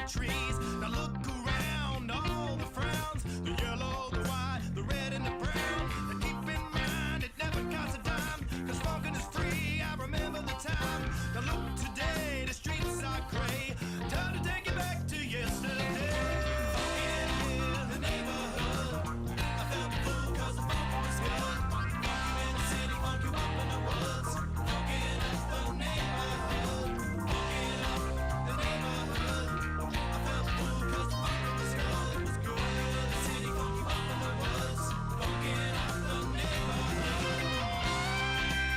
trees. Now look around, all the frowns, the yellow, the white, the red, and the brown. Now keep in mind, it never costs a dime, cause funkin' is free, I remember the time. Now look today, the streets are gray. Time to take it back to yesterday. Funkin' in the neighborhood, I felt the fool cause the funk was good. Funky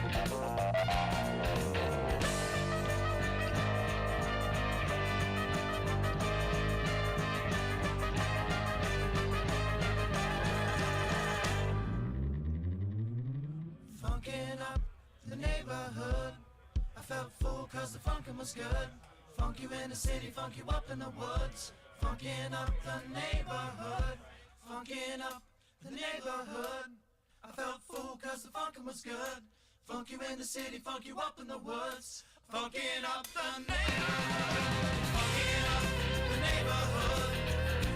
in the city, funky up in the woods. Funkin' up the neighborhood, funkin' up the neighborhood. I felt the fool cause the funk was good. It was good in the city, funky up in the woods. Funkin' up the neighborhood. Funkin' up the neighborhood. I felt full cause the funkin' was good. Funk you in the city, funk you up in the woods. Funkin' up the neighborhood. Funkin' up the neighborhood. I felt full cause the funkin' was good. Funk you in the city, funk you up in the woods. Funkin' up the neighborhood. Funkin' up the neighborhood.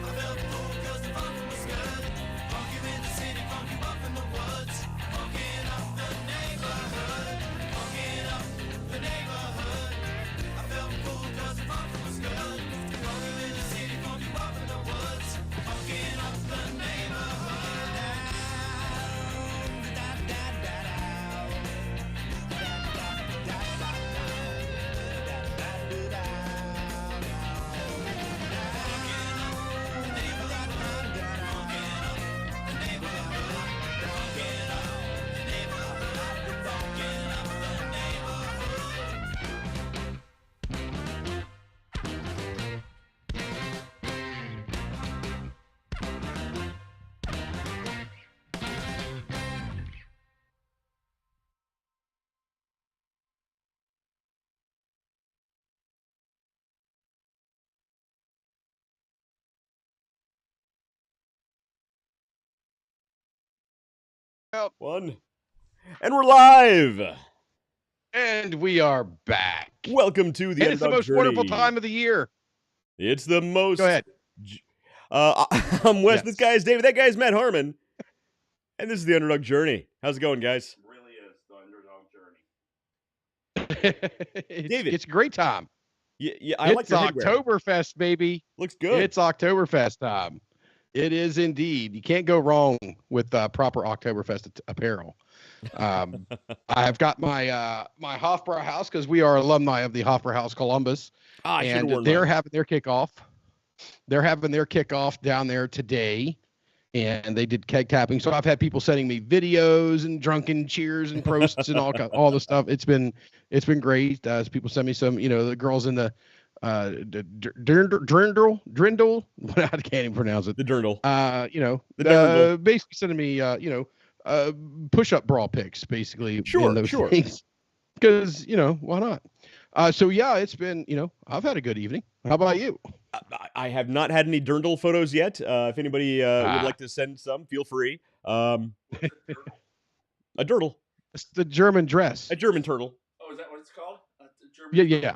I felt full cause the funkin' was good. Funk you in the city, funk you up in the woods. Funkin' up the neighborhood. Funkin' up the neighborhood. I felt full cause the funkin' was good. Funk you in the city, funk you up in the woods. Funkin' up the neighborhood. One. And we're live. And we are back. Welcome to the And it's the Underdog most Journey. wonderful time of the year. It's the most. Go ahead. I'm Wes. Yes. This guy's David. That guy's Matt Harmon. And this is the Underdog Journey. How's it going, guys? Really is the Underdog Journey. David. It's a great time. Yeah, I like It's your headwear. Oktoberfest, baby. Looks good. It's Oktoberfest time. It is indeed. You can't go wrong with proper Oktoberfest apparel. I've got my my Hofbrauhaus because we are alumni of the Hofbrauhaus Columbus, and they're having their kickoff. They're having their kickoff down there today, and they did keg tapping. So I've had people sending me videos and drunken cheers and prosts and all the stuff. It's been great. As people send me some, the girls in the Drindle. I can't even pronounce it. The Dirndl. Basically sending me, push-up bra pics, basically. Sure. Because, why not? So yeah, it's been, I've had a good evening. How about you? I have not had any Dirndl photos yet. If anybody would like to send some, feel free. A dirtle. It's the German dress. A German turtle. Oh, is that what it's called? Yeah.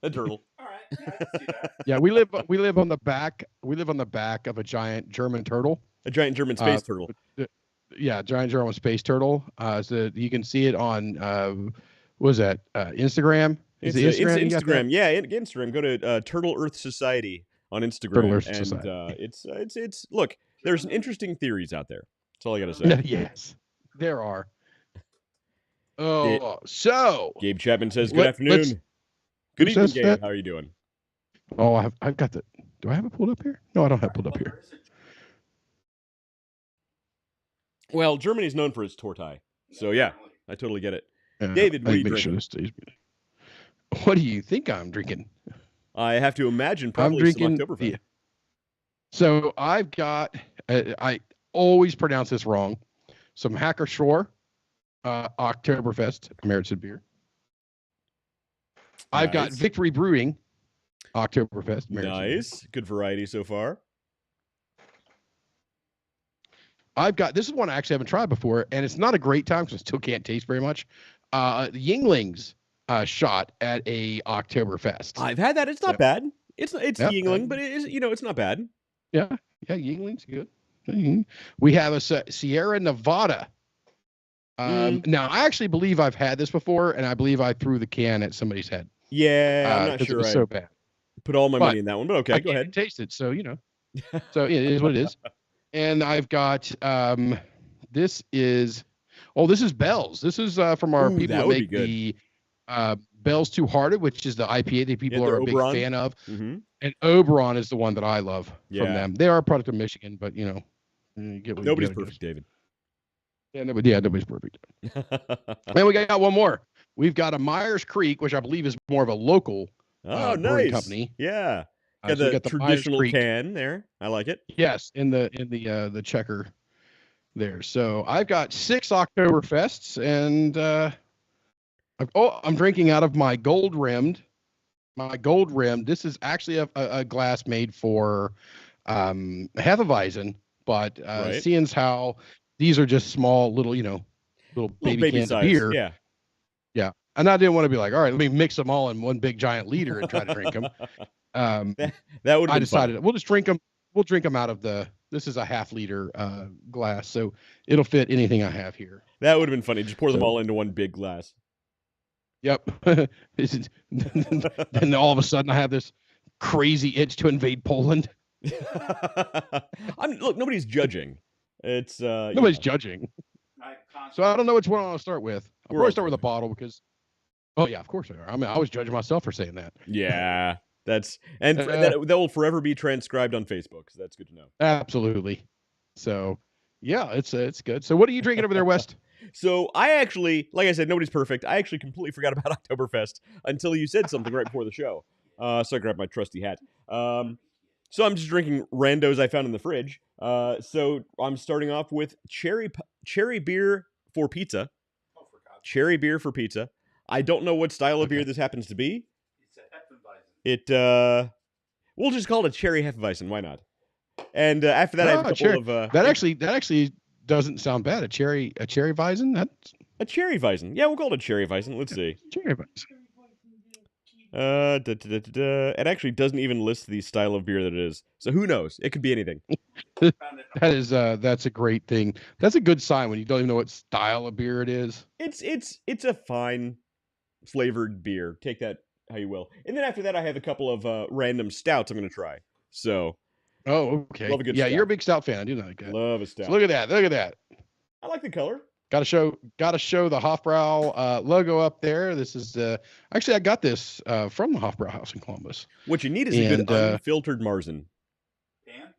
A turtle. All right, I can see that. Yeah, we live on the back. We live on the back of a giant German turtle. A giant German space turtle. Yeah, giant German space turtle. So you can see it on what is that? Instagram. Is it Instagram? Instagram. Yeah, Instagram. Go to Turtle Earth Society on Instagram. Turtle Earth and Society. It's look. There's some interesting theories out there. That's all I gotta say. Yes, there are. So Gabe Chapman says, "Good afternoon." Good evening, Gabe. That? How are you doing? Oh, I've got the. Do I have it pulled up here? No, I don't have it pulled up here. Well, Germany's known for its tortai. So, yeah, I totally get it. Yeah, David, what are you make sure drinking? this stays. What do you think I'm drinking? I have to imagine I'm probably drinking. some Oktoberfest. Yeah. So I've got. I always pronounce this wrong. Some Hacker Shore Oktoberfest American beer. I've got Nice. Victory Brewing Oktoberfest American Nice. beer. Good variety so far. I've got, this is one I actually haven't tried before, and it's not a great time because I still can't taste very much. Yingling's shot at a Oktoberfest. I've had that. It's not bad. It's Yingling, but it is, it's not bad. Yeah, Yingling's good. We have a Sierra Nevada. Now, I actually believe I've had this before, and I believe I threw the can at somebody's head. Yeah, I'm not sure. It was so bad. Put all my money in that one, but okay, go ahead. Taste it, so so it is what it is. And I've got this is Bell's. This is from our people that make the Bell's Two Hearted, which is the IPA that people are a big fan of. Mm-hmm. And Oberon is the one that I love from them. They are a product of Michigan, but you get what nobody's perfect, David. Yeah, nobody's perfect. And we got one more. We've got a Myers Creek, which I believe is more of a local brewing company. Yeah. So the traditional can there. I like it. Yes, in the checker there. So I've got 6 Oktoberfests, and I'm drinking out of my gold rimmed. This is actually a glass made for Hefeweizen, but seeing how these are just small little baby cans of beer. Yeah. Yeah. And I didn't want to be like, all right, let me mix them all in one big giant liter and try to drink them. That would. I decided we'll just drink them. We'll drink them out of this is a half-liter glass, so it'll fit anything I have here. That would have been funny. Just pour them all into one big glass. Yep. Then all of a sudden I have this crazy itch to invade Poland. Look, nobody's judging. It's nobody's judging. So I don't know which one I'll start with. I'll probably start with a bottle because. Oh yeah, of course I are. I mean, I was judging myself for saying that. Yeah, that will forever be transcribed on Facebook. So that's good to know. Absolutely. So yeah, it's good. So what are you drinking over there, West? So I actually, like I said, nobody's perfect. I actually completely forgot about Oktoberfest until you said something right before the show. So I grabbed my trusty hat. So I'm just drinking randos I found in the fridge. So I'm starting off with cherry beer for pizza. Oh, for God's sake. Cherry beer for pizza. I don't know what style of beer this happens to be. It's a Hefeweizen. We'll just call it a cherry Hefeweizen. Why not? And after that, I have a couple of that actually doesn't sound bad. A cherry Weizen. That's a cherry Weizen. Yeah, we'll call it a cherry Weizen. Let's see. Cherry Weizen. It actually doesn't even list the style of beer that it is. So who knows? It could be anything. That's a great thing. That's a good sign when you don't even know what style of beer it is. It's a fine flavored beer. Take that how you will. And then after that, I have a couple of random stouts I'm going to try. So. Oh, okay. Love a good stout. You're a big stout fan. I do like that. Love a stout. So look at that. I like the color. Got to show the Hofbrau logo up there. This is actually I got this from the Hofbrau House in Columbus. What you need is a good unfiltered Marzen. Pan?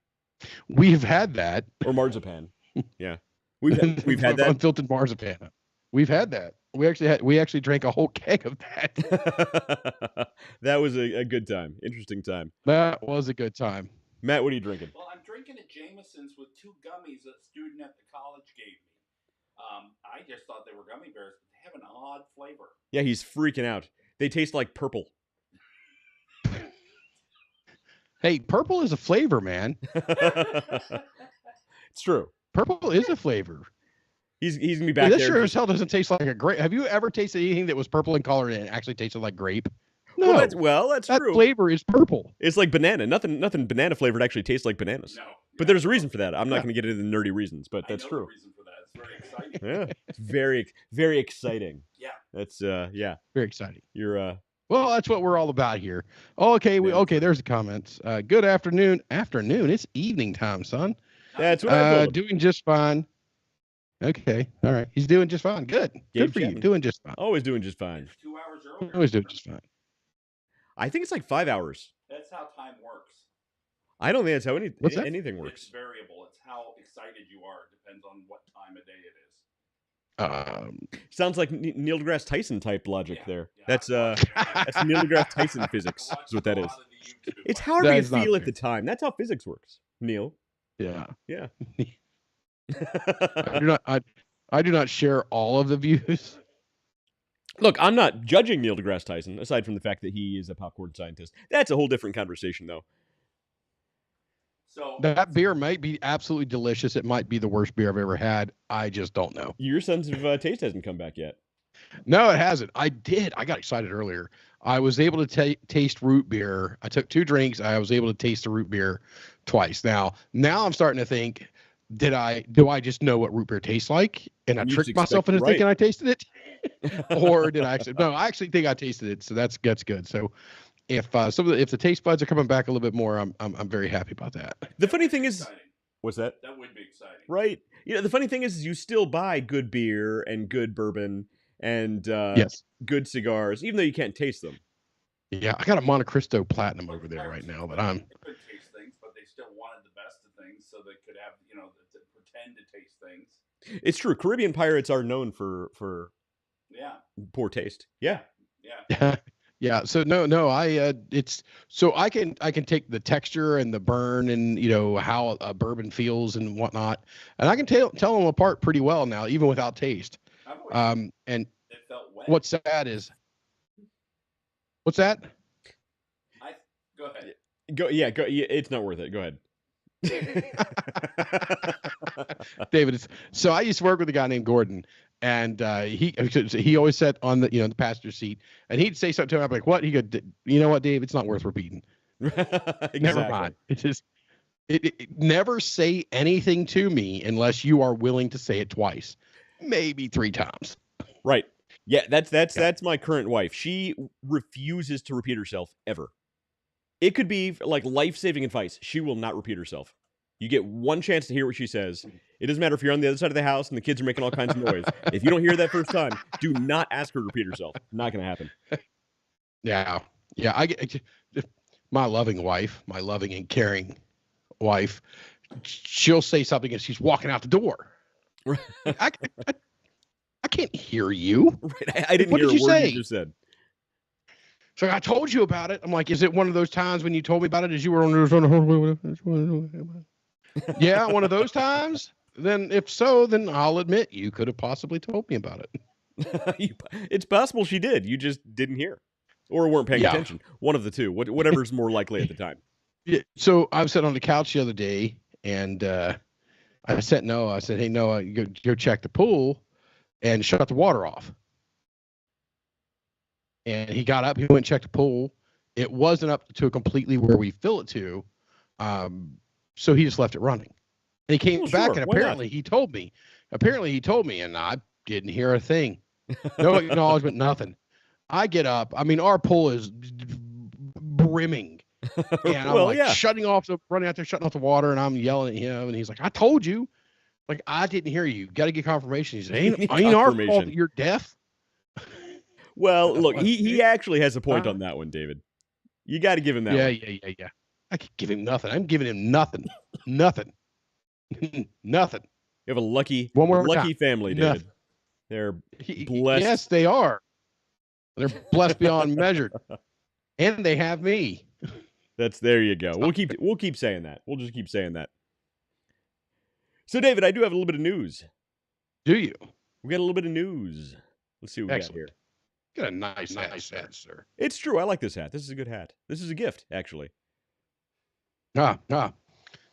We've had that. Or marzipan. Yeah. We've had that. Unfiltered marzipan. We've had that. We actually drank a whole keg of that. That was a good time. Interesting time. That was a good time. Matt, what are you drinking? Well, I'm drinking a Jameson's with 2 gummies a student at the college gave me. I just thought they were gummy bears, but they have an odd flavor. Yeah, he's freaking out. They taste like purple. Hey, purple is a flavor, man. It's true. Purple is a flavor. He's gonna be back this there. This sure as hell doesn't taste like a grape. Have you ever tasted anything that was purple in color and it actually tasted like grape? No. That's that true. Flavor is purple. It's like banana. Nothing banana flavored actually tastes like bananas. No. But there's a reason for that. I'm not going to get into the nerdy reasons, but that's true. The reason for that. It's very exciting. Yeah, it's very, very exciting. Yeah. That's yeah. Very exciting. You're Well, that's what we're all about here. Okay, there's the comments. Good afternoon. It's evening time, son. That's what I doing just fine. Okay, all right. He's doing just fine. Good. Good for you. Doing just fine. Always doing just fine. 2 hours earlier. Always doing just fine. I think it's like 5 hours. That's how time works. I don't think that's how What's that? anything It's works. variable. It's how excited you are. It depends on what time of day it is. Sounds like Neil deGrasse Tyson type logic Yeah, there. yeah. That's That's Neil deGrasse Tyson physics. Is what that is. It's however That you is not feel at fair. the time. That's how physics works, Neil. Yeah. Yeah. I do not share all of the views. Look, I'm not judging Neil deGrasse Tyson, aside from the fact that he is a popcorn scientist. That's a whole different conversation, though. So That beer might be absolutely delicious. It might be the worst beer I've ever had. I just don't know. Your sense of taste hasn't come back yet. No, it hasn't. I did. I got excited earlier. I was able to taste root beer. I took 2 drinks. I was able to taste the root beer twice. Now I'm starting to think, do I just know what root beer tastes like? And I You tricked just myself expect- into thinking I tasted it? Or did I actually? No, I actually think I tasted it. So that's good. So if if the taste buds are coming back a little bit more, I'm very happy about that. The funny thing is, exciting. what's that? That would be exciting. Right. You know, the funny thing is you still buy good beer and good bourbon and Yes. good cigars, even though you can't taste them. Yeah, I got a Monte Cristo Platinum over there right now that I'm. They could taste things, but they still wanted the best of things, so they could have, to pretend to taste things. It's true. Caribbean pirates are known for Yeah. poor taste. Yeah. Yeah. Yeah. So no, it's so I can take the texture and the burn and how a bourbon feels and whatnot, and I can tell them apart pretty well now, even without taste. I've always And it felt wet. what's sad is, what's that? Go ahead. Go. Yeah. It's not worth it. Go ahead. David, so I used to work with a guy named Gordon, and he always sat on the passenger seat, and he'd say something to him. I'm like, what? He go, you know what, Dave? It's not worth repeating. Exactly. Never mind. It's just it never say anything to me unless you are willing to say it twice, maybe 3 times. Right. Yeah. That's my current wife. She refuses to repeat herself ever. It could be like life-saving advice. She will not repeat herself. You get one chance to hear what she says. It doesn't matter if you're on the other side of the house and the kids are making all kinds of noise. If you don't hear that first time, do not ask her to repeat herself. Not going to happen. Yeah. I get my loving wife, my loving and caring wife. She'll say something and she's walking out the door. I can't hear you. Right. I didn't What hear did a you word say? you just said. So I told you about it. I'm like, is it one of those times when you told me about it as you were on yeah, one of those times? Then if so, then I'll admit you could have possibly told me about it. It's possible she did. You just didn't hear or weren't paying attention. One of the two. Whatever's more likely at the time. Yeah. So I was sitting on the couch the other day, and I said, Noah, hey, Noah, go check the pool and shut the water off. And he got up, he went and checked the pool. It wasn't up to completely where we fill it to. So he just left it running. And he came back, sure. and Why apparently he told me, and I didn't hear a thing. No acknowledgement, nothing. I get up. I mean, our pool is brimming. And I'm running out there, shutting off the water, and I'm yelling at him, and he's like, I told you. Like, I didn't hear you. Got to get confirmation. He said, ain't our fault that you're deaf. Well, look, he actually has a point on that one, David. You got to give him that one. Yeah. I could give him nothing. I'm giving him nothing. Nothing. Nothing. You have a lucky time. family, David. Nothing. They're blessed. Yes, they are. They're blessed beyond measure. And they have me. There you go. We'll keep saying that. We'll just keep saying that. So, David, I do have a little bit of news. Do you? We got a little bit of news. Let's see what we got here. Got a nice hat, sir. It's true. I like this hat. This is a good hat. This is a gift, actually.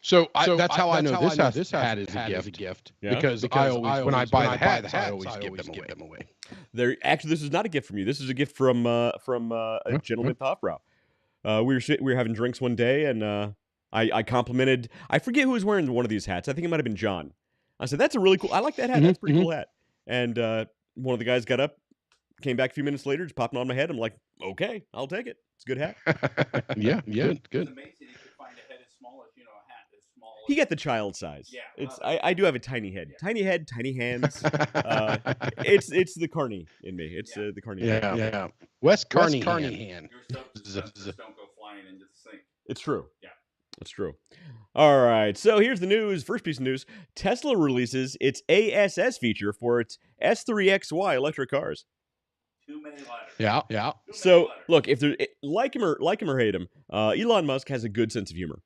So that's how I know this hat is a gift. Yeah? Because I always when I buy the hats, I always give them away. Actually, this is not a gift from you. This is a gift from a gentleman at the Hofbrau. We were having drinks one day, and I complimented. I forget who was wearing one of these hats. I think it might have been John. I said, "That's a really cool. I like that hat. That's a pretty cool hat." And one of the guys got up, came back a few minutes later, just popped it on my head. I'm like, "Okay, I'll take it. It's a good hat." Yeah, good. It's amazing you could find a head as small as a hat as small. He got the child size. Yeah, I do have a tiny head, tiny head, tiny hands. It's the Carney in me. It's the Carney. Yeah. West Carney hand. Your substances don't go flying into the sink. It's true. Yeah. That's true. All right, so here's the news. First piece of news: Tesla releases its ASS feature for its S3XY electric cars. Too many letters. Yeah. Too many So letters. look, if they're like him or hate him, Elon Musk has a good sense of humor.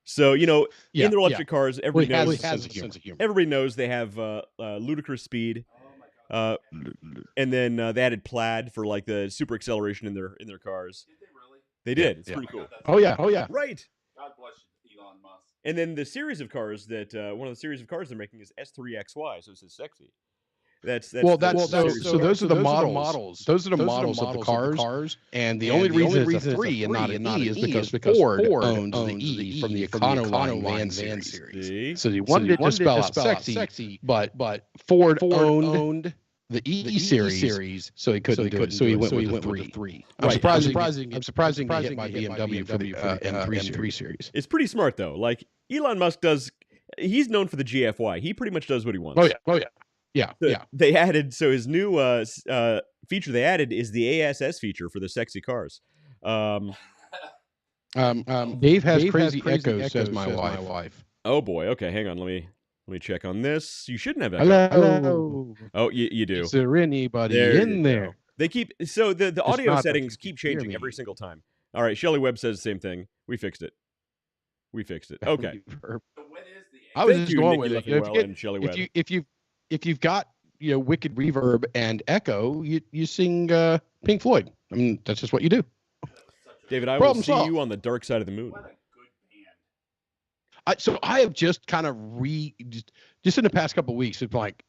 So in their electric cars, everybody Well, knows he has a sense of humor. everybody knows they have ludicrous speed, Oh my God. and then they added plaid for like the super acceleration in their cars. Did they really? They did. It's Yeah. pretty Oh my cool. God, that's Oh yeah. Oh yeah. Right. God bless you, Elon Musk. And then the series of cars that one of the series of cars they're making is S3XY, so it says sexy. That's So series of those are the cars. models. Those are the models of the cars. And the only reason it's a 3 and not an E is because Ford owns the E from the Econoline van series. See? So he wanted it to spell out sexy, but Ford owned the E series, so he couldn't do it. So he went with the 3. I'm surprised he hit my BMW for the M3 series. It's pretty smart though. Like Elon Musk he's known for the GFY. He pretty much does what he wants. Oh yeah. They added his new feature they added is the ASS feature for the sexy cars. Dave has crazy echoes, says my wife. Oh boy. Okay, hang on. Let me check on this. You shouldn't have echo. Hello. Oh, you do. Is there anybody There in you there? go. They keep the audio not that settings you keep can hear changing every me. single time. All right, Shelley Webb says the same thing. We fixed it. Okay. So when is the I was Thank just you, going Nikki with it. Leffingwell and Shelley Webb. If you've got wicked reverb and echo, you sing Pink Floyd. I mean, that's just what you do. David, I will Problem see solved. you on the dark side of the moon. What a good band. So I have just kind of just in the past couple of weeks, it's like,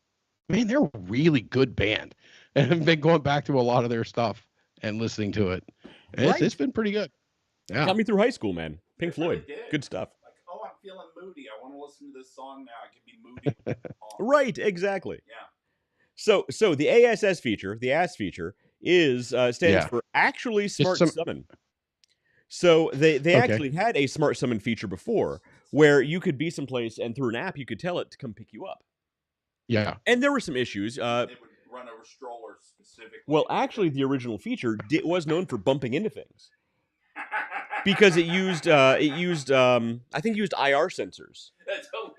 man, they're a really good band, and I've been going back to a lot of their stuff and listening to it. And Right. it's been pretty good. Yeah. Got me through high school, man. Pink It really Floyd. did. Good stuff. Like, oh, I'm feeling moody. I want to listen to this song now. I can be moody. Right, exactly. Yeah. So the ASS feature, the ASS feature, stands Yeah. for actually smart some- summon. So they Okay. actually had a smart summon feature before where you could be someplace and through an app you could tell it to come pick you up. Yeah. And there were some issues. They would run over strollers specifically. Well, actually, the original feature was known for bumping into things because it used I think it used IR sensors. That's hilarious.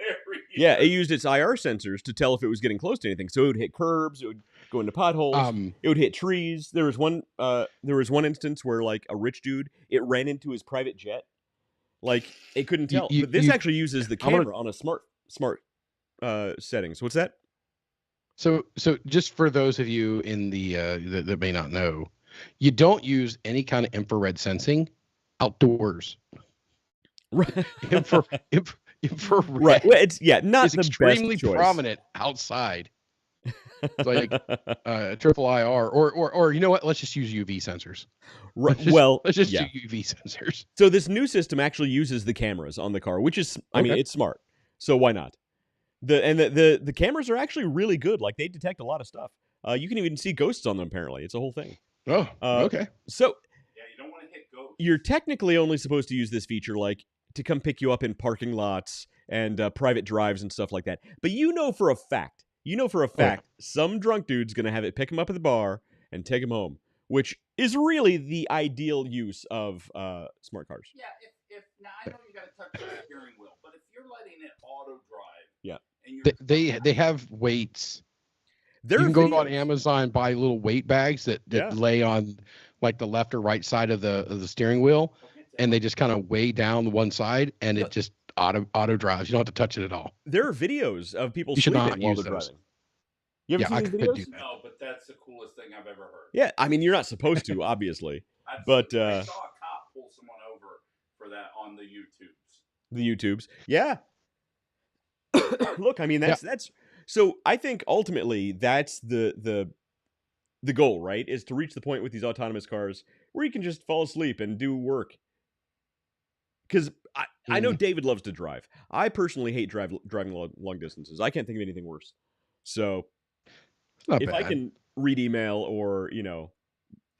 Yeah, it used its IR sensors to tell if it was getting close to anything. So it would hit curbs, it would go into potholes, it would hit trees. There was one instance where like a rich dude, it ran into his private jet. Like it couldn't tell. But this actually uses the camera on a smart settings. What's that? So just for those of you in the that may not know, you don't use any kind of infrared sensing outdoors. Right. Infrared Right. Well, it's not is the extremely best choice. prominent outside. Like triple IR or you know what? Let's just use UV sensors. Right. Let's just yeah. do UV sensors. So this new system actually uses the cameras on the car, which is, I mean, it's smart. So why not? The cameras are actually really good. Like they detect a lot of stuff. You can even see ghosts on them. Apparently, it's a whole thing. Oh, okay. So Yeah, you don't want to hit ghosts. you're technically only supposed to use this feature like to come pick you up in parking lots and private drives and stuff like that. But you know for a fact, some drunk dude's gonna have it pick him up at the bar and take him home, which is really the ideal use of smart cars. Yeah, if now I know you got to touch the steering wheel, but if you're letting it auto drive, Yeah. and you're They have weights. There You are can go on videos- Amazon and buy little weight bags that Yeah. lay on like the left or right side of the steering wheel, and they just kind of weigh down the one side, and it just auto drives. You don't have to touch it at all. There are videos of people You should sleeping not while use they're those. driving. You ever Yeah, I seen these could videos? do that. no, but that's the coolest thing I've ever heard. Yeah, I mean you're not supposed to, obviously. I've But, seen- I saw a cop pull someone over for that on the YouTubes. The YouTubes. Yeah. Look, I mean that's so I think ultimately that's the goal, right? Is to reach the point with these autonomous cars where you can just fall asleep and do work. Cuz I know David loves to drive. I personally hate driving long distances. I can't think of anything worse. So, It's not if I bad. can read email or,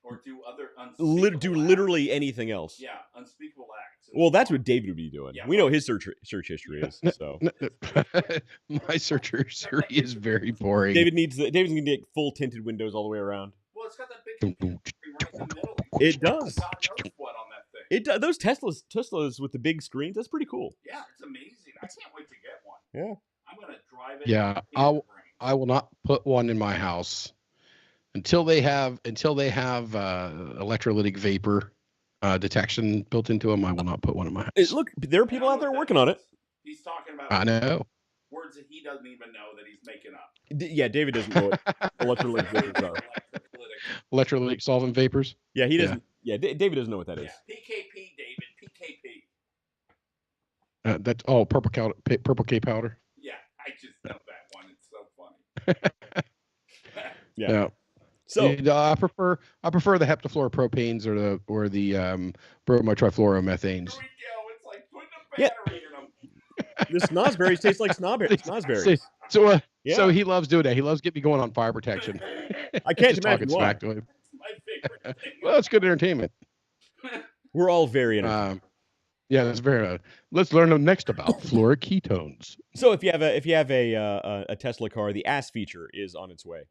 Or do other unspeakable do acts. literally anything else. Yeah, unspeakable acts. Well, that's what David would be doing. Yeah, We know well- his search history is. So My search history is very boring. David's going to get full tinted windows all the way around. Well, it's got that big screen right in the middle. It does. God knows what on that thing. Those Teslas with the big screens, that's pretty cool. Yeah, it's amazing. I can't wait to get one. Yeah. I'm gonna drive it. Yeah, I will not put one in my house until they have electrolytic vapor detection built into them. I will not put one in my house. Look, there are people out there working on it. He's talking about. I know. Words that he doesn't even know that he's making up. Yeah, David doesn't know what electrolytic vapors are. Electrolytic solvent vapors. Yeah, he doesn't. Yeah, David doesn't know what that is. Yeah. PKP, David. PKP. That's purple K powder. Yeah, I just know that one. It's so funny. Yeah. So I prefer the heptafluoropropanes or the bromotrifluoromethanes. Here we go. It's like putting a battery in them. the snozberries taste like snozberries. So he loves doing that. He loves getting me going on fire protection. I can't Just imagine talking why. smack to him. It's my favorite thing. Well, it's good entertainment. We're all very entertained. Yeah, that's very. Let's learn next about fluoroketones. So if you have a Tesla car, the ass feature is on its way.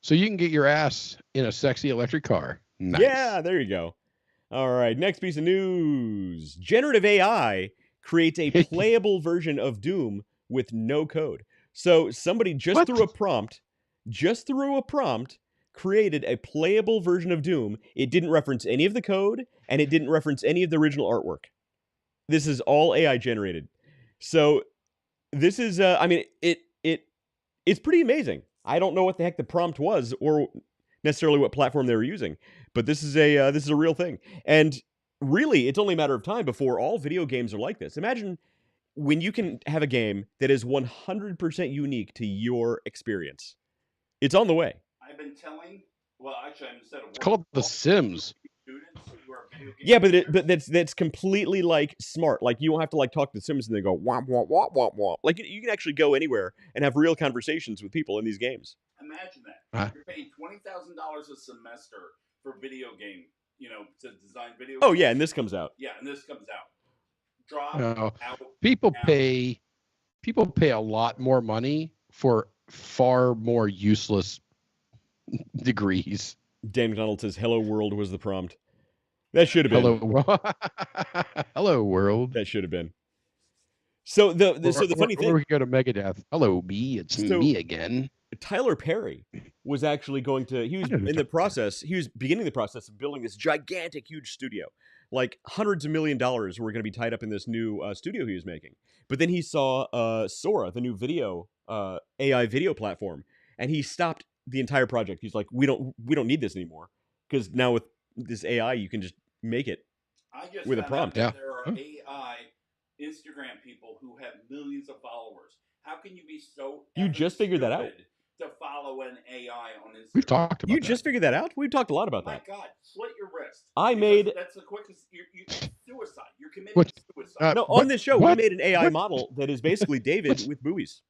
So you can get your ass in a sexy electric car. Nice. Yeah, there you go. All right, next piece of news. Generative AI creates a playable version of Doom with no code. So somebody just through a prompt, created a playable version of Doom. It didn't reference any of the code, and it didn't reference any of the original artwork. This is all AI generated. So this is, it's pretty amazing. I don't know what the heck the prompt was, or necessarily what platform they were using, but this is a real thing. And really, it's only a matter of time before all video games are like this. Imagine when you can have a game that is 100% unique to your experience. It's on the way. I've been telling. Well, actually, instead of It's called The Sims. Students who are video game Yeah, but that's completely like smart. Like you don't have to like talk to the Sims and they go womp womp womp womp womp. Like you can actually go anywhere and have real conversations with people in these games. Imagine that. Huh? You're paying $20,000 a semester for video game, to design video Oh games. yeah, and this comes out. Yeah, and this comes out. Drop No. out. People now. pay a lot more money for far more useless degrees. Dan McDonald says, "Hello world" was the prompt. That should have been. Hello world. That should have been. So the funny thing, we go to Megadeth. Hello, me. It's me again. Tyler Perry was actually he was beginning the process of building this gigantic, huge studio. Like hundreds of $1 million were going to be tied up in this new studio he was making. But then he saw Sora, the new video AI video platform, and he stopped the entire project. He's like, we don't need this anymore, because now with this AI, you can just make it with a prompt. There are AI Instagram people who have millions of followers. How can you be so? You just figured that out. To follow an AI on Instagram. We've talked about You just figured that out? We've talked a lot about My that. God, slit your wrist. That's the quickest. Suicide. You're committing suicide. No, on this show, we made an AI model that is basically David with boobies.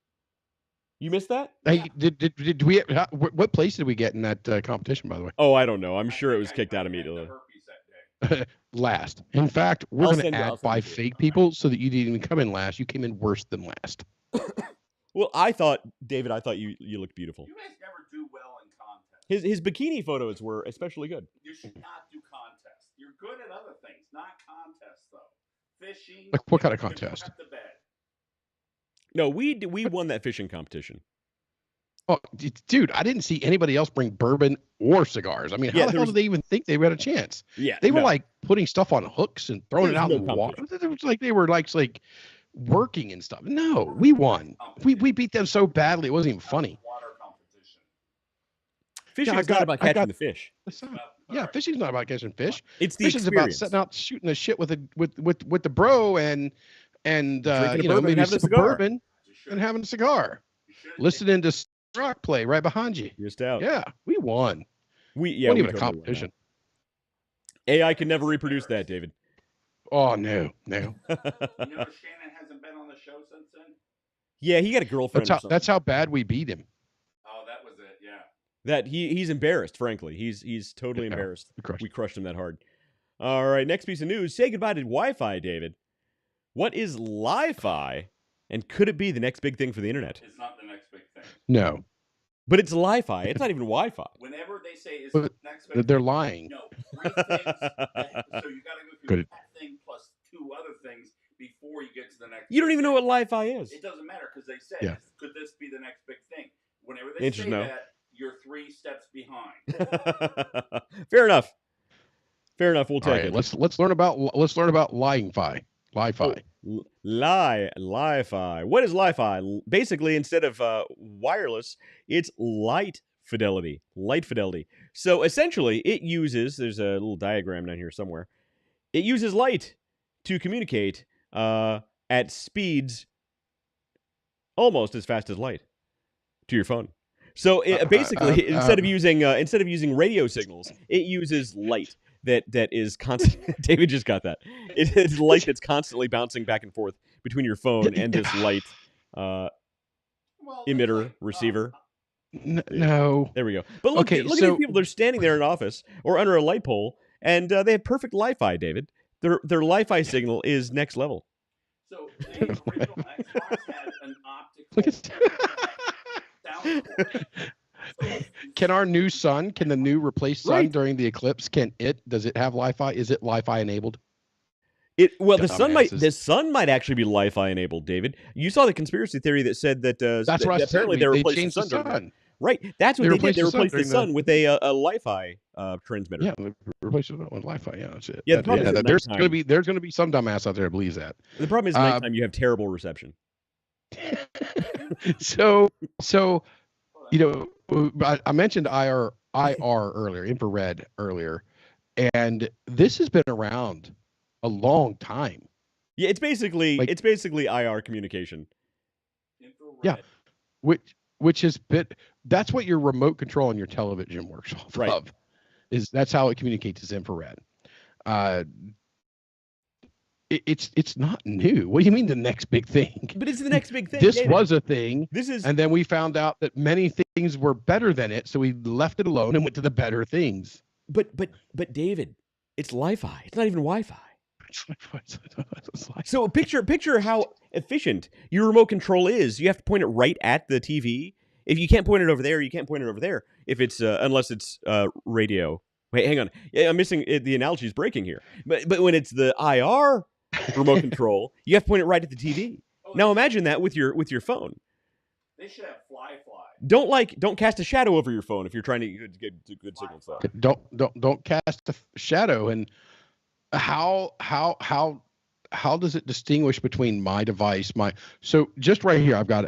You missed that? Hey, did we? What place did we get in that competition? By the way. Oh, I don't know. I'm sure it was kicked out immediately. Last. In fact, we're going to add 5 fake people so that you didn't even come in last. You came in worse than last. Well, David, I thought you looked beautiful. You guys never do well in contests. His bikini photos were especially good. You should not do contests. You're good at other things, not contests though. Fishing. Like what kind of contest? No, we won that fishing competition. Oh, dude, I didn't see anybody else bring bourbon or cigars. I mean, how the hell did they even think they had a chance? Yeah, they were like putting stuff on hooks and throwing it out in the water. competition. It was like they were like working and stuff. No, we won. We beat them so badly it wasn't even funny. Water competition. Fishing is not about catching the fish. Yeah, fishing's not about catching fish. It's the Fishing's about setting out shooting the shit with the bro and maybe a bourbon and having a cigar, listening to rock play right behind you. Missed out. Yeah, we won. We wasn't even a competition. AI can never reproduce that, David. Oh no. Shannon hasn't been on the show since then. Yeah, he got a girlfriend. That's how bad we beat him. Oh, that was it. Yeah. That he's embarrassed. Frankly, he's totally embarrassed. We crushed him that hard. All right, next piece of news. Say goodbye to Wi-Fi, David. What is Li-Fi, and could it be the next big thing for the internet? It's not the next big thing. No. But it's Li-Fi. It's not even Wi-Fi. Whenever they say it's the next big they're thing, lying. No, 3 things. So you got to go through Good. that thing plus 2 other things before you get to the next. You don't big even know thing. what Li-Fi is. It doesn't matter because they said, Yeah. could this be the next big thing? Whenever they Interesting, say no. that, you're 3 steps behind. Fair enough. Fair enough. We'll All take right, it. let's learn about Li-Fi. Li-Fi. Oh, Li-Fi. What is Li-Fi? Basically, instead of wireless, it's light fidelity. Light fidelity. So essentially, it uses, there's a little diagram down here somewhere. It uses light to communicate at speeds almost as fast as light to your phone. So basically, instead of using radio signals, it uses light that is constant. David just got that. It is light that's constantly bouncing back and forth between your phone and this light emitter receiver. No. There we go. But look, Okay, look at so- these people. They're standing there in an office or under a light pole, and they have perfect Li-Fi, David. Their Li-Fi signal is next level. So the original Xbox had an Look optical at sound port. So Can our new sun, can the new replaced sun Right. during the eclipse, does it have Li-Fi? Is it Li-Fi enabled? The Dumbasses. sun might actually be Li-Fi enabled, David. You saw the conspiracy theory that said that That's what I said. apparently they They replaced the changed the sun. during sun. Right, that's what They they did. replaced They the sun replaced the during sun with a Li-Fi transmitter. Yeah, they replaced it with Wi-Fi. Yeah, that's it. Yeah, the problem is at there's nighttime. there's gonna be some dumbass out there that believes that. The problem is nighttime you have terrible reception. So I mentioned IR earlier, infrared earlier, and this has been around a long time. Yeah, it's basically Like- IR communication. infrared. Yeah. Which has been, that's what your remote control on your television works off Right. of. That's how it communicates as infrared. It's not new. What do you mean the next big thing? But it's the next big thing. This David. was a thing, This is and then we found out that many things were better than it, so we left it alone and went to the better things. but David, it's Li-Fi. It's not even Wi-Fi. It's like- So picture how efficient your remote control is. You have to point it right at the TV. If you can't point it over there, you can't point it over there. If it's unless it's radio. Wait, hang on. Yeah, I'm missing it. The analogy is breaking here. But when it's the IR remote control, you have to point it right at the TV. Oh, Now imagine that with your phone. They should have fly. Don't cast a shadow over your phone if you're trying to get good signal stuff. Don't cast a shadow. And how does it distinguish between my device, so just right here I've got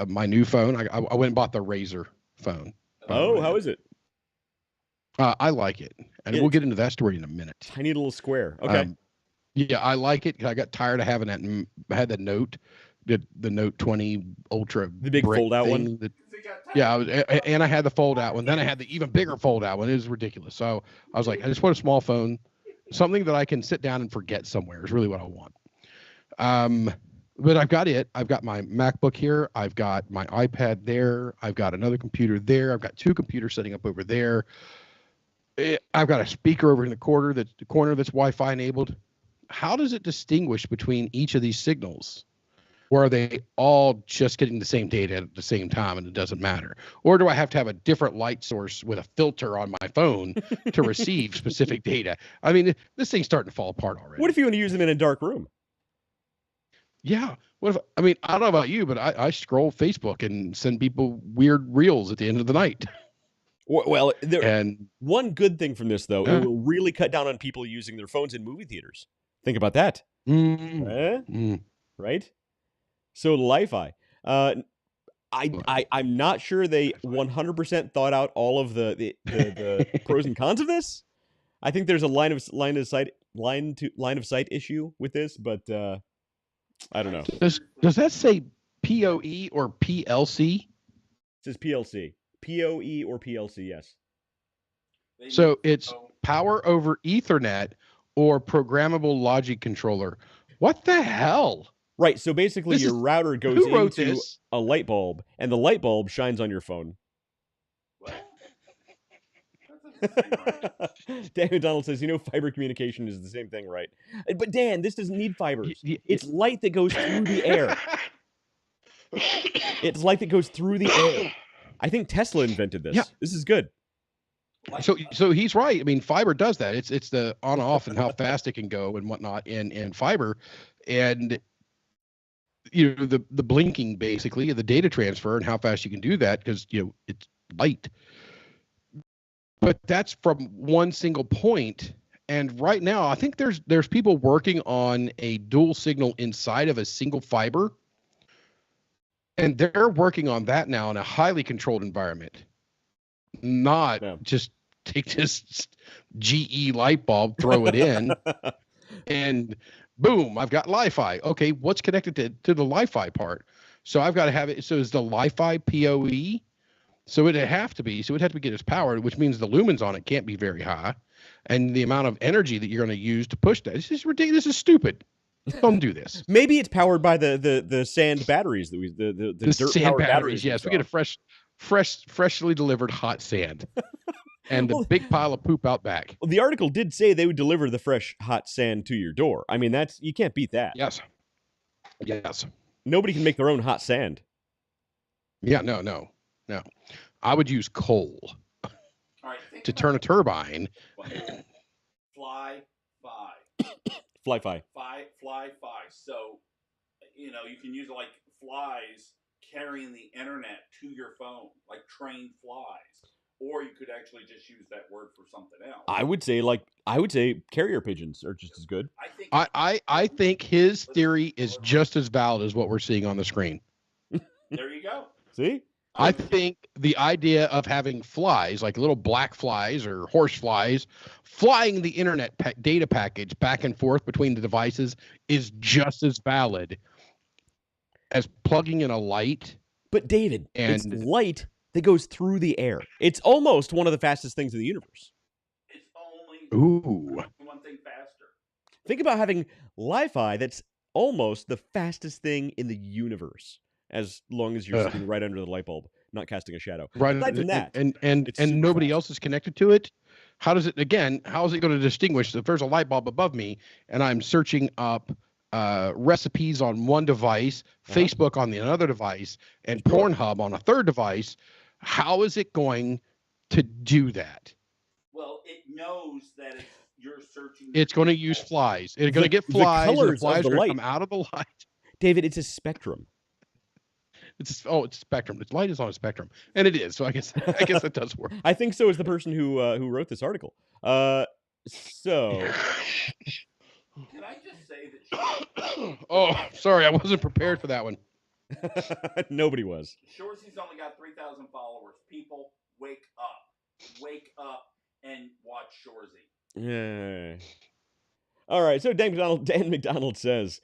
my new phone. I went and bought the Razer phone. Oh, how is it? I like it, and we'll get into that story in a minute. Tiny little square. Okay. Yeah, I like it. I got tired of having that. I had the Note, the Note 20 Ultra, The big brick fold-out one? thing that- They got yeah, and I had the fold out one. Then I had the even bigger fold out one. It was ridiculous. So I was like, I just want a small phone, something that I can sit down and forget somewhere is really what I want. But I've got it. I've got my MacBook here. I've got my iPad there. I've got another computer there. I've got 2 computers setting up over there. I've got a speaker over in the corner that's Wi-Fi enabled. How does it distinguish between each of these signals? Or are they all just getting the same data at the same time and it doesn't matter? Or do I have to have a different light source with a filter on my phone to receive specific data? I mean, this thing's starting to fall apart already. What if you want to use them in a dark room? Yeah. I don't know about you, but I scroll Facebook and send people weird reels at the end of the night. Well, And one good thing from this, though, it will really cut down on people using their phones in movie theaters. Think about that. Right? So Li-Fi. I'm not sure they 100% thought out all of the pros and cons of this. I think there's a line of sight issue with this, but I don't know. Does that say PoE or PLC? It says PLC. PoE or PLC, yes. So it's power over Ethernet or programmable logic controller. What the hell? Right, so basically your router goes Who wrote into this? a light bulb, and the light bulb shines on your phone. Dan McDonald says, fiber communication is the same thing, right? But Dan, this doesn't need fibers. It's light that goes through the air. It's light that goes through the air. I think Tesla invented this. Yeah. This is good. Like, So he's right. I mean, fiber does that. It's the on off and how fast it can go and whatnot, and fiber, and the blinking basically, the data transfer and how fast you can do that because it's light. But that's from one single point. And right now, I think there's people working on a dual signal inside of a single fiber, and they're working on that now in a highly controlled environment. Not just take this GE light bulb, throw it in, and boom, I've got Li-Fi. Okay, what's connected to the Li-Fi part? So I've got to have it. So is the Li-Fi PoE? So it'd have to be. So it'd have to get its power, which means the lumens on it can't be very high, and the amount of energy that you're going to use to push that. This is ridiculous. This is stupid. Don't do this. Maybe it's powered by the sand batteries that the dirt sand powered batteries. Yes, we get a freshly delivered hot sand, and the big pile of poop out back. Well, the article did say they would deliver the fresh hot sand to your door. I mean, you can't beat that. Yes. Nobody can make their own hot sand. Yeah, no. I would use coal to turn a turbine. Fly-fi. Fly-fi. Fly-fi. So, you can use like flies carrying the internet to your phone, like trained flies. Or you could actually just use that word for something else. I would say carrier pigeons are just as good. I think his theory is just as valid as what we're seeing on the screen. There you go. See? I think the idea of having flies, like little black flies or horse flies, flying the internet data package back and forth between the devices is just as valid as plugging in a light. But David, it's light that goes through the air. It's almost one of the fastest things in the universe. It's only one thing faster. Think about having Li-Fi that's almost the fastest thing in the universe. As long as you're sitting right under the light bulb, not casting a shadow. Right. Aside from that, and nobody else is connected to it. How is it going to distinguish if there's a light bulb above me and I'm searching up recipes on one device, Facebook on the another device, and Pornhub on a third device? How is it going to do that? Well, it knows that you're searching. It's going to use flies. It's going to get flies. The colors the flies of the are going light to come out of the light. David, it's a spectrum. It's spectrum. Its light is on a spectrum, and it is. So I guess that does work. I think so is the person who wrote this article. So can I just say that? Oh, sorry, I wasn't prepared for that one. Nobody was. Shorzy's only got 3,000 followers. People, wake up, and watch Shorzy. Yeah. All right. So Dan McDonald says,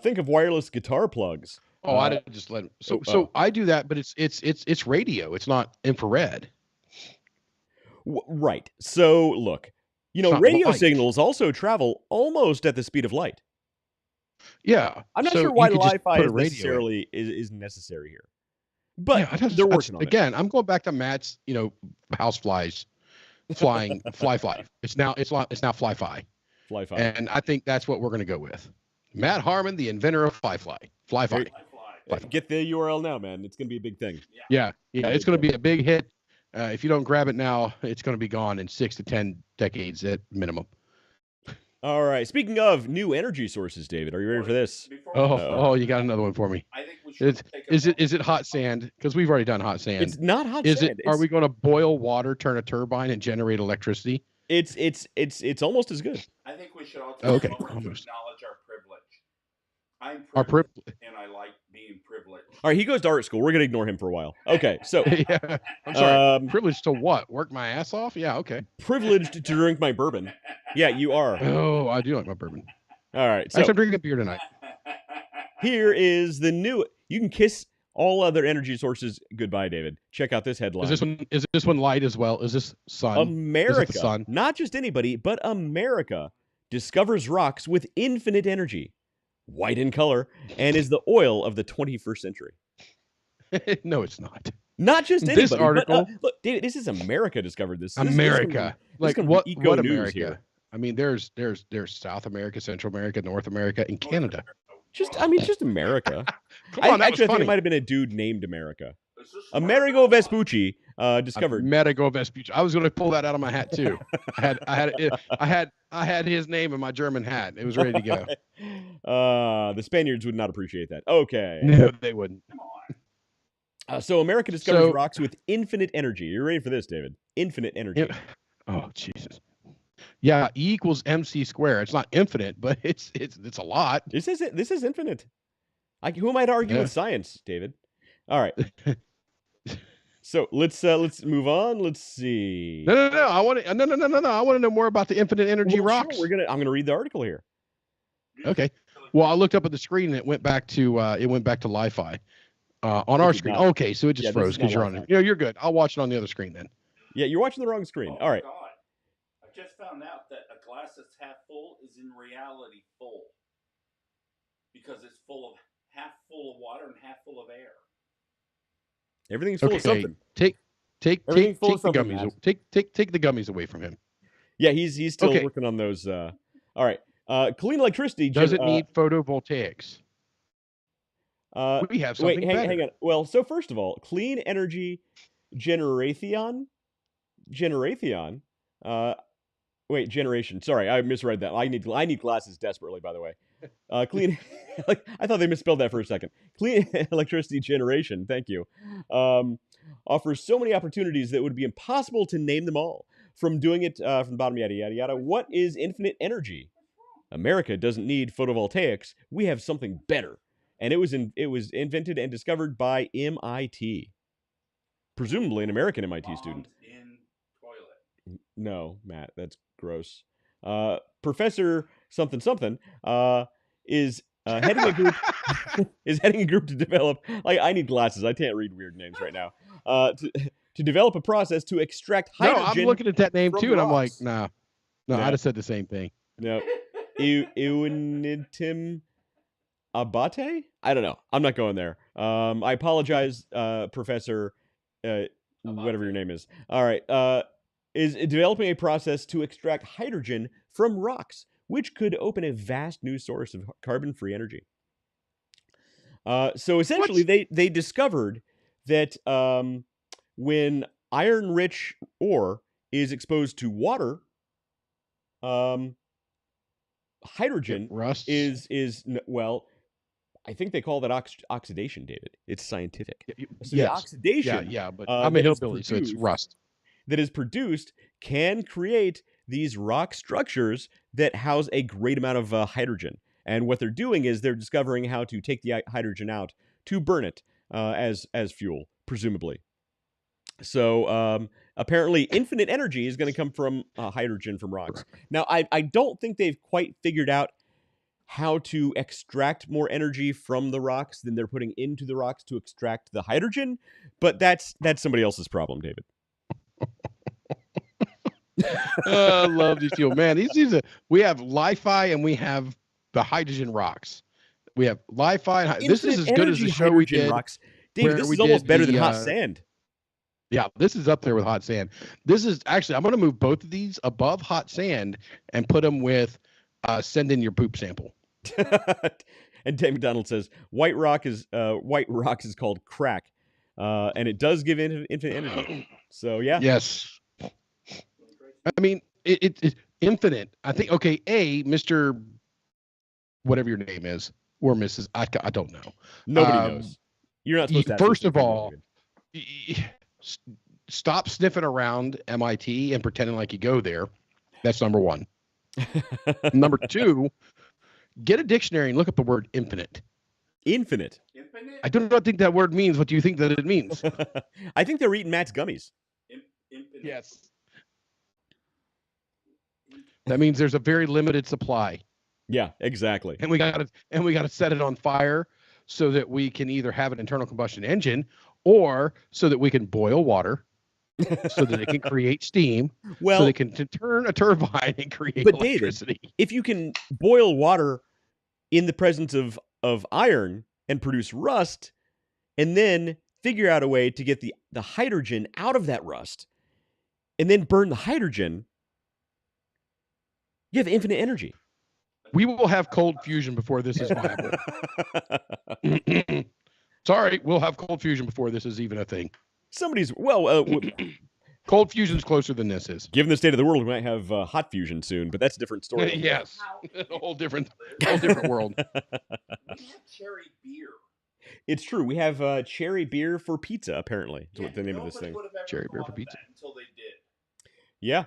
think of wireless guitar plugs. Oh, I didn't just let him. So I do that, but it's radio. It's not infrared. Right. So look, radio signals also travel almost at the speed of light. Yeah. I'm not sure why Li-Fi is necessary here, but they're working on it. Again, I'm going back to Matt's, house flies, flying fly. It's now Fly-Fi. Fly-Fi. And I think that's what we're going to go with. Matt Harmon, the inventor of Fly-Fi. Get the URL now, man. It's going to be a big thing. Yeah. It's going to be a big hit. If you don't grab it now, it's going to be gone in 6 to 10 decades at minimum. All right. Speaking of new energy sources, David, are you ready for this? You got another one for me. I think we should is it hot sand? Because we've already done hot sand. It's not hot sand. Are we going to boil water, turn a turbine, and generate electricity? It's almost as good. I think we should all almost acknowledge our privilege. I'm Our privileged, and I like being privileged. All right, he goes to art school. We're going to ignore him for a while. Okay, so yeah, I'm sorry. Privileged to what? Work my ass off? Yeah, okay. Privileged to drink my bourbon. Yeah, you are. Oh, I do like my bourbon. All right, so I'm drinking beer tonight. Here is the new. You can kiss all other energy sources goodbye, David. Check out this headline. Is this one light as well? Is this sun? America, sun? Not just anybody, but America discovers rocks with infinite energy, white in color, and is the oil of the 21st century. No, it's not. Not just anybody. This article. But, look, David, this is America discovered this. America. What America? Here. I mean, there's South America, Central America, North America, and Canada. Just America. Come on, I think it might have been a dude named America. Amerigo Vespucci discovered. Medigo Vespucci. I was going to pull that out of my hat too. I had his name in my German hat. It was ready to go. The Spaniards would not appreciate that. Okay. No, they wouldn't. Come on. So America discovers rocks with infinite energy. You're ready for this, David? Infinite energy. Oh, Jesus. Yeah, E equals MC squared. It's not infinite, but it's a lot. This is infinite. Who am I to argue with science, David? All right. So let's move on. Let's see. No. I want to I want to know more about the infinite energy rocks. Sure, I'm gonna read the article here. Okay. Well, I looked up at the screen and it went back to Li-Fi on our screen. Not. Okay, so it just froze because you're on it. You're good. I'll watch it on the other screen then. Yeah, you're watching the wrong screen. Oh, all right. God. I just found out that a glass that's half full is in reality full because it's half full of water and half full of air. Everything's full of something. Take the something, gummies. Take the gummies away from him. Yeah, he's still working on those. All right. Clean electricity doesn't need photovoltaics. We have something better. Hang on. Well, so first of all, clean energy generation. Generation. Generation. Sorry, I misread that. I need glasses desperately, by the way. Clean. I thought they misspelled that for a second. Clean electricity generation. Thank you. Offers so many opportunities that it would be impossible to name them all. From doing it from the bottom, yada yada yada. What is infinite energy? America doesn't need photovoltaics. We have something better, and it was invented and discovered by MIT, presumably an American MIT student. In toilet. No, Matt, that's gross. Professor something is heading a group to develop. I need glasses. I can't read weird names right now. To develop a process to extract hydrogen. No, I'm looking at that name too, and I'm like, no. I'd have said the same thing. No, Iwanitim Abate? I don't know. I'm not going there. I apologize, Professor. Whatever your name is. All right. Is developing a process to extract hydrogen from rocks, which could open a vast new source of carbon-free energy. So essentially, they discovered that when iron-rich ore is exposed to water, hydrogen is I think they call that oxidation, David. It's scientific. So the oxidation, but I'm a hillbilly, so it's rust. That is produced can create these rock structures that house a great amount of hydrogen. And what they're doing is they're discovering how to take the hydrogen out to burn it as fuel, presumably. So apparently infinite energy is going to come from hydrogen from rocks. Now, I don't think they've quite figured out how to extract more energy from the rocks than they're putting into the rocks to extract the hydrogen, but that's somebody else's problem, David. I love these people, man. We have Li-Fi and we have the hydrogen rocks. We have Li-Fi. This is as good as the show we did. Rocks. David, this is almost better than hot sand. Yeah, this is up there with hot sand. This is actually, I'm going to move both of these above hot sand and put them with send in your poop sample. And Dave McDonald says white rock is called crack, and it does give infinite energy. So yeah. Yes. I mean, it's infinite. I think. Okay, Mr. Whatever your name is, or Mrs. I don't know. Nobody knows. You're not supposed to. First of all, stop sniffing around MIT and pretending like you go there. That's number one. Number two, get a dictionary and look up the word infinite. Infinite. I do not think that word means what you think that it means. I think they're eating Matt's gummies. Infinite. Yes. That means there's a very limited supply. Yeah, exactly. And we got to set it on fire so that we can either have an internal combustion engine or so that we can boil water so that it can create steam. Well, so they can turn a turbine and create electricity. David, if you can boil water in the presence of iron and produce rust, and then figure out a way to get the hydrogen out of that rust, and then burn the hydrogen, you have infinite energy. We will have cold fusion before this is viable. Sorry, we'll have cold fusion before this is even a thing. Somebody's Cold fusion's closer than this is. given the state of the world, we might have hot fusion soon, but that's a different story. Yes, How a whole different world. we have cherry beer. It's true. We have cherry beer for pizza. Apparently, is what the name of this Nobody thing. would have ever Cherry beer thought for of pizza. that until they did. Yeah.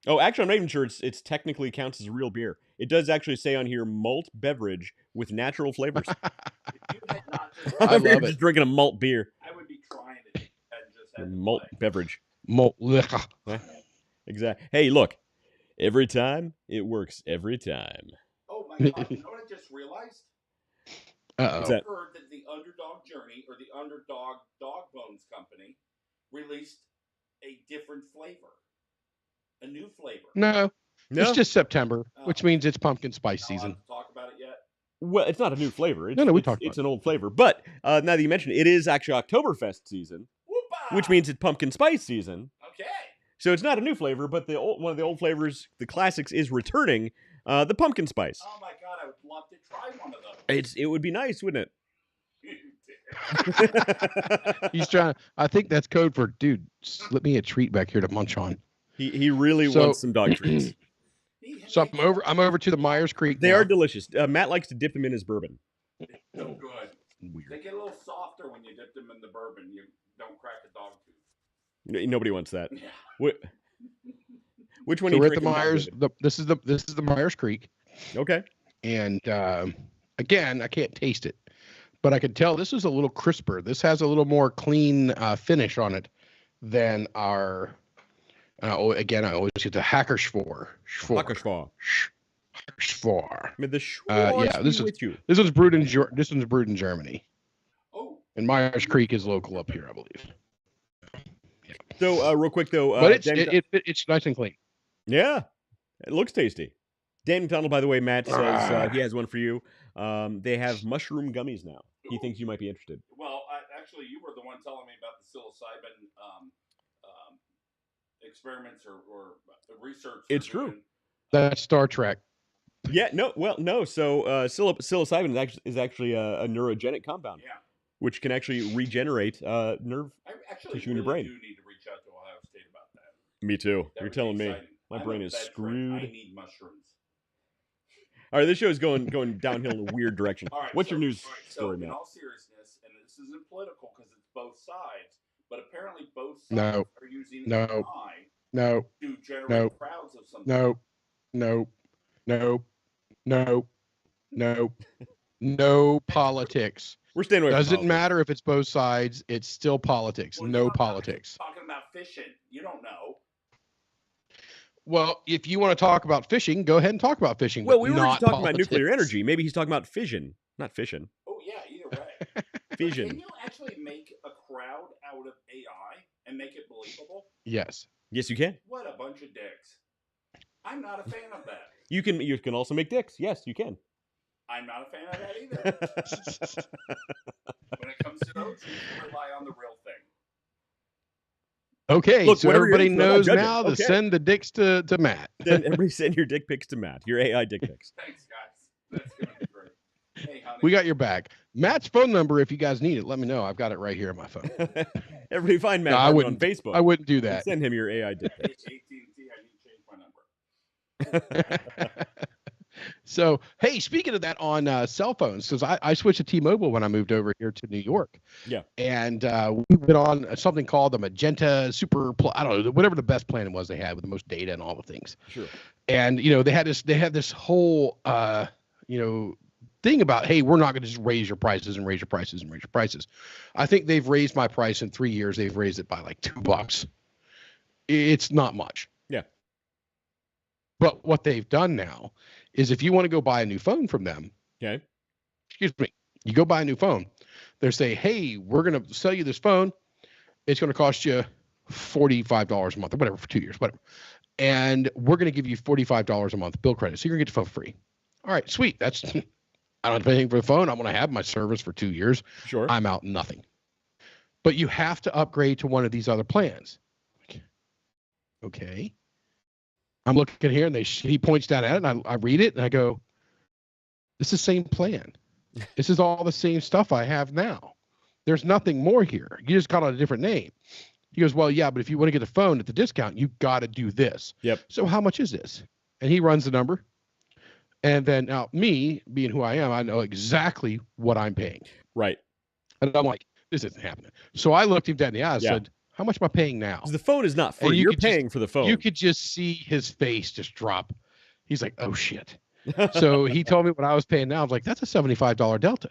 Oh, actually, I'm not even sure it's technically counts as a real beer. It does actually say on here malt beverage with natural flavors. If you had not just, I I'm love just it. drinking a malt beer, I would be trying it and just had to malt play. beverage. Malt liquor. Exactly. Hey, look, every time it works. Every time. Oh my god! You know what I just realized? Uh What's oh. that? I heard that the Underdog Journey or the Underdog Dog Bones Company released a different flavor, a new flavor. No, No. it's just September, which means it's pumpkin spice Not allowed season. to talk about it yet. Well, it's not a new flavor. It's, No, we it's, talked about it's an old flavor. But now that you mention it, it is actually Oktoberfest season, Whoopah! which means it's pumpkin spice season. Okay. So it's not a new flavor, but one of the old flavors, the classics, is returning. The pumpkin spice. Oh my god! I would love to try one of those. It would be nice, wouldn't it? He's trying. I think that's code for dude. Slip me a treat back here to munch on. He really So- wants some dog treats. So I'm over to the Myers Creek. They now. are delicious. Matt likes to dip them in his bourbon. So good. They Weird. get a little softer when you dip them in the bourbon. You don't crack a dog tooth. Nobody wants that. Yeah. Which one? So are we're you at the drinking, Matt, Myers. David? This is the Myers Creek, Okay. and again, I can't taste it, but I can tell this is a little crisper. This has a little more clean finish on it than our. Again, I always get the Hackerschwar. Hackerschwar. Hackerschwar. May the yeah, Schwarz this be is- with you. This one's brewed in Germany, Oh, and Myers Creek is local up here, I believe. So, real quick though, But Dan- it's nice and clean. yeah, it looks tasty. Dan McDonald, by the way, Matt says he has one for you. They have mushroom gummies now. He thinks you might be interested. well, actually, you were the one telling me about the psilocybin experiments or research. It's they're true. doing. That's Star Trek. Yeah, no. So psilocybin is actually a neurogenic compound, Yeah. which can actually regenerate nerve. I actually Tissue in your really brain. do need to reach out to Ohio State about that. Me too. That You're would be telling me. exciting. My I'm brain a is veteran. screwed. I need mushrooms. All right, this show is going downhill in a weird direction. All right. What's your news all right, story, so in Matt? all seriousness, and this isn't political because it's both sides, but apparently both sides No. are using No. AI No, to generate No. crowds of something. no, no, no, no, no, no politics. We're staying away. from Doesn't politics. matter if it's both sides. It's still politics. Well, No you're politics. Talking about fishing, you don't know. Well, if you want to talk about fishing, go ahead and talk about fishing. Well, but we were not just talking about nuclear politics. energy. Maybe he's talking about fission, not fission. Oh yeah, either way. But Fission. Can you actually make a crowd out of AI and make it believable? Yes. Yes, you can. What a bunch of dicks. I'm not a fan of that. You can also make dicks. Yes, you can. I'm not a fan of that either. When it comes to those, you rely on the real thing. Okay, Look, so whatever you're everybody into, I'm not knows judging. now to Okay. send the dicks to Matt. Then everybody send your dick pics to Matt. Your AI dick pics. Thanks, guys. That's gonna be great. Hey, honey. We got your back. Matt's phone number, if you guys need it, let me know. I've got it right here on my phone. Everybody find Matt No, I Harmon wouldn't. on Facebook. I wouldn't do and that. Send him your AI dick pics. AT&T, I need to change my number. So, hey, speaking of that on cell phones, because I switched to T-Mobile when I moved over here to New York. Yeah. And we went on something called the Magenta Super, I don't know, whatever the best plan was they had with the most data and all the things. Sure. And, they had this whole, thing about, hey, we're not going to just raise your prices and raise your prices and raise your prices. I think they've raised my price in 3 years. They've raised it by like $2. It's not much. Yeah. But what they've done now is if you want to go buy a new phone from them, Okay. excuse me, you go buy a new phone, they say, hey, we're going to sell you this phone. It's going to cost you $45 a month or whatever for 2 years, whatever. And we're going to give you $45 a month bill credit. So you're going to get the phone free. All right, sweet. I don't have to pay anything for the phone. I'm going to have my service for 2 years. Sure. I'm out nothing. But you have to upgrade to one of these other plans. Okay. I'm looking here and he points down at it and I read it and I go, this is the same plan. This is all the same stuff I have now. There's nothing more here. You just call it a different name. He goes, well, yeah, but if you want to get the phone at the discount, you got to do this. Yep. So how much is this? And he runs the number. And then now me, being who I am, I know exactly what I'm paying. Right. And I'm like, this isn't happening. So I looked him dead in the eye and said, how much am I paying now? 'Cause the phone is not free. And You're paying for the phone. You could just see his face just drop. He's like, oh, shit. So he told me what I was paying now. I was like, that's a $75 delta.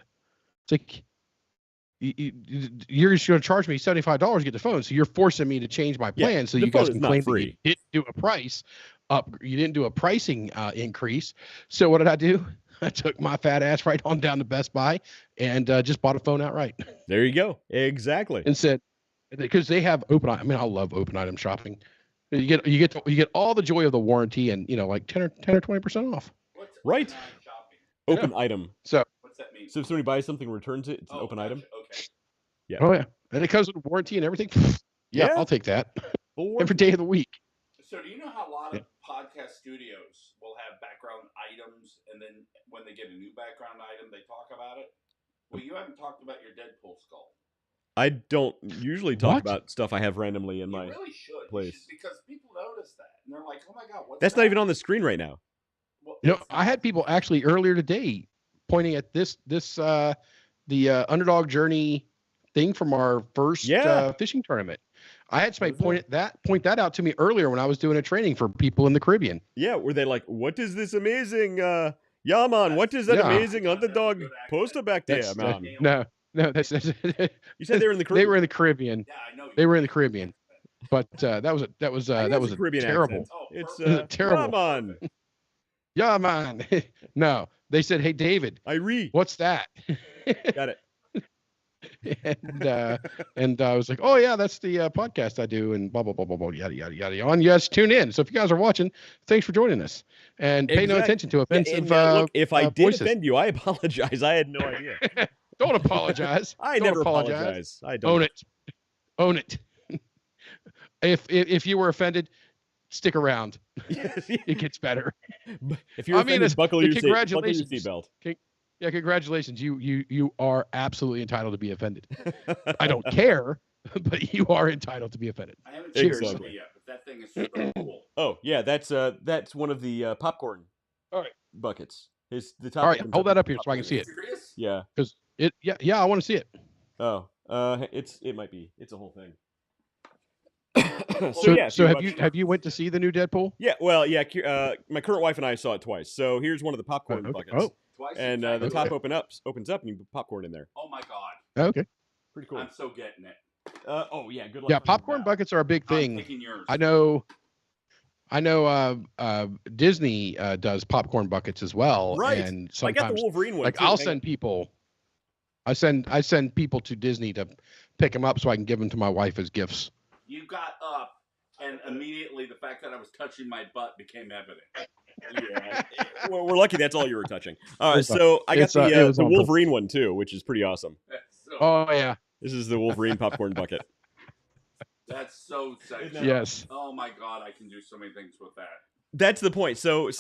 It's like, you're just going to charge me $75 to get the phone. So you're forcing me to change my plan. So you guys can claim that you didn't do a price up. You didn't do a pricing increase. So what did I do? I took my fat ass right on down to Best Buy and just bought a phone outright. There you go. Exactly. And said, because they have open. I mean, I love open item shopping. You get all the joy of the warranty and like 10 or 20% off. Right. Open item. So what's that mean? So if somebody buys something and returns it, it's an open item. Okay. Yeah. Oh yeah, and it comes with warranty and everything. Yeah, I'll take that every day of the week. So do you know how a lot of podcast studios will have background items, and then when they get a new background item, they talk about it? Well, you haven't talked about your Deadpool skull. I don't usually talk about stuff I have randomly in my really should, place. because people notice that and they're like, "Oh my god, what's That's that?" not even on the screen right now. Well, I had people actually earlier today pointing at the Underdog Journey thing from our first fishing tournament. I had somebody point that out to me earlier when I was doing a training for people in the Caribbean. Yeah, were they like, "What is this amazing man? What is that amazing Underdog poster back there, man?" No, that's you said they were in the Caribbean. They were in the Caribbean. Yeah, I know. They were in the Caribbean, but that was a Caribbean terrible. accent. Oh, It's terrible. Come on. Yeah, man. No, they said, "Hey, David, what's that?" Got it. and I was like, "Oh yeah, that's the podcast I do," and blah blah blah blah blah yada yada yada. On yes, tune in. So if you guys are watching, thanks for joining us, and pay no attention to offensive. Look, if I did voices. offend you, I apologize. I had no idea. Don't apologize. I never apologize. I don't. Own it. If you were offended, stick around. It gets better. If you're offended, buckle your congratulations. seatbelt. Yeah, congratulations. You are absolutely entitled to be offended. I don't care, but you are entitled to be offended. I haven't Cheers. seen it yet, but that thing is super cool. Oh yeah, that's one of the popcorn. All right. Buckets. The top. All right, hold that up here so I can see it. Serious? Yeah. Because I want to see it. Oh, it might be. It's a whole thing. So have you went to see the new Deadpool? Yeah, well, yeah. My current wife and I saw it twice. So here's one of the popcorn buckets. Oh. Twice And the top opens up, and you put popcorn in there. Oh my god. Okay. Pretty cool. I'm so getting it. Oh yeah, good luck. Yeah, popcorn buckets are a big thing. I'm taking yours. I know. Disney does popcorn buckets as well. Right. And I got the sometimes, Wolverine one. like, too. I'll send people. I send people to Disney to pick them up so I can give them to my wife as gifts. You got up, and immediately the fact that I was touching my butt became evident. Yeah. Well, we're lucky that's all you were touching. So I got the Wolverine one too, which is pretty awesome. Oh yeah. This is the Wolverine popcorn bucket. That's so sexy. Yes. Oh my god, I can do so many things with that. That's the point. So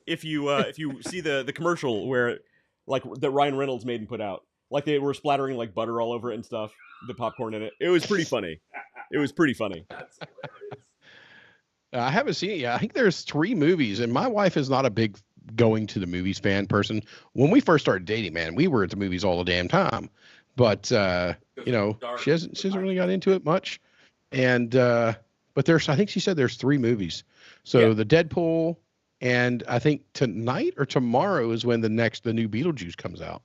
if you see the commercial where like that Ryan Reynolds made and put out, like they were splattering like butter all over it and stuff, the popcorn in it. It was pretty funny. That's hilarious. I haven't seen it yet. I think there's 3 movies, and my wife is not a big going to the movies fan person. When we first started dating, man, we were at the movies all the damn time. But she hasn't really got into it much. And but I think she said there's 3 movies. So the Deadpool, and I think tonight or tomorrow is when the new Beetlejuice comes out.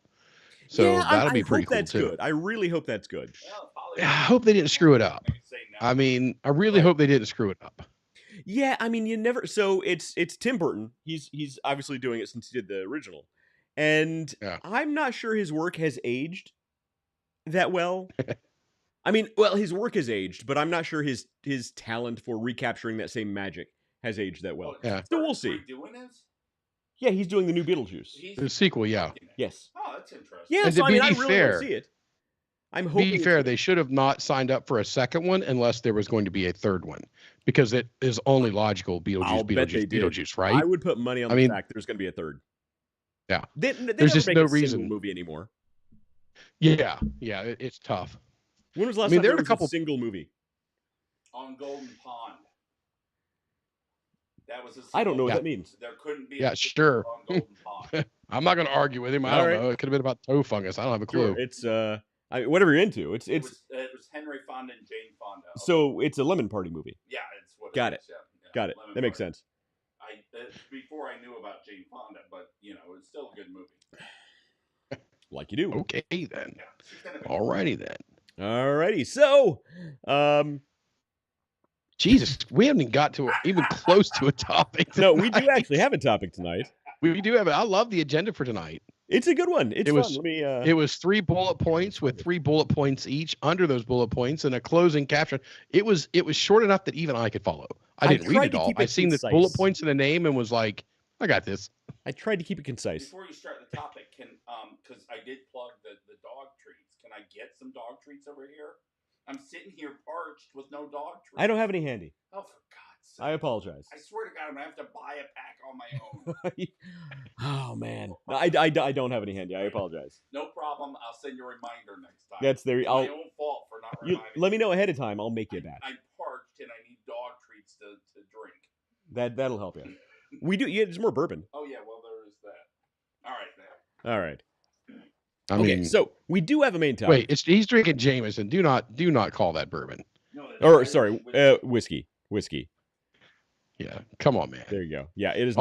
So that'll be pretty cool too. Good. I really hope that's good. I hope they didn't screw it up. I mean, I really hope they didn't screw it up. Yeah, I mean, you never. So it's Tim Burton. He's obviously doing it since he did the original, and I'm not sure his work has aged that well. I mean, well, his work has aged, but I'm not sure his talent for recapturing that same magic has aged that well. Yeah. So we'll see. Doing this? Yeah, he's doing the new Beetlejuice. The sequel, yeah. Yes. Oh, that's interesting. Yeah, and so I mean, I be really fair, want to see it. I'm hoping. Be fair, they should have not signed up for a second one unless there was going to be a third one, because it is only logical. Beetlejuice, right? I would put money on the fact there's going to be a third. Yeah, they there's just no reason movie anymore. Yeah, it's tough. When was the last mean, time there there are a was couple- a single movie? On Golden Pond. That was a I don't know what Yeah. that means. There couldn't be Yeah, a sure. on Golden Pond. I'm not going to argue with him. I All don't right. know. It could have been about toe fungus. I don't have a clue. Sure, it's whatever you're into. It's It was Henry Fonda and Jane Fonda. so it's a lemon party movie. Yeah, it's what Got it is. Yeah, Got it. Lemon That makes Party. sense. Before I knew about Jane Fonda, but it's still a good movie. Like you do. Okay, then. Yeah, she's gonna be Alrighty, then. Alrighty. So, Jesus, we haven't even got to even close to a topic. no, we do tonight. actually have a topic tonight. We do have it. I love the agenda for tonight. It's a good one. It's It fun. was- Let me. It was 3 bullet points with 3 bullet points each under those bullet points and a closing caption. It was short enough that even I could follow. I didn't read tried it to all. keep I it seen the concise. bullet points in the name and was like, I got this. I tried to keep it concise. Before you start the topic, because I did plug the dog treats. Can I get some dog treats over here? I'm sitting here parched with no dog treats. I don't have any handy. Oh, for God's sake! I apologize. I swear to God, I'm gonna have to buy a pack on my own. Oh man, I don't have any handy. I apologize. No problem. I'll send you a reminder next time. That's there. It's my own fault for not You reminding. let me know ahead of time. I'll make you a batch. I'm parched and I need dog treats to drink. That'll help you. We do. Yeah, there's more bourbon. Oh yeah, well there is that. All right, then. All right. I Okay, mean, so we do have a main topic. wait, he's drinking Jameson. Do not call that bourbon. No, that's Or Irish sorry, whiskey. whiskey. Yeah, come on, man. There you go. Yeah, it is.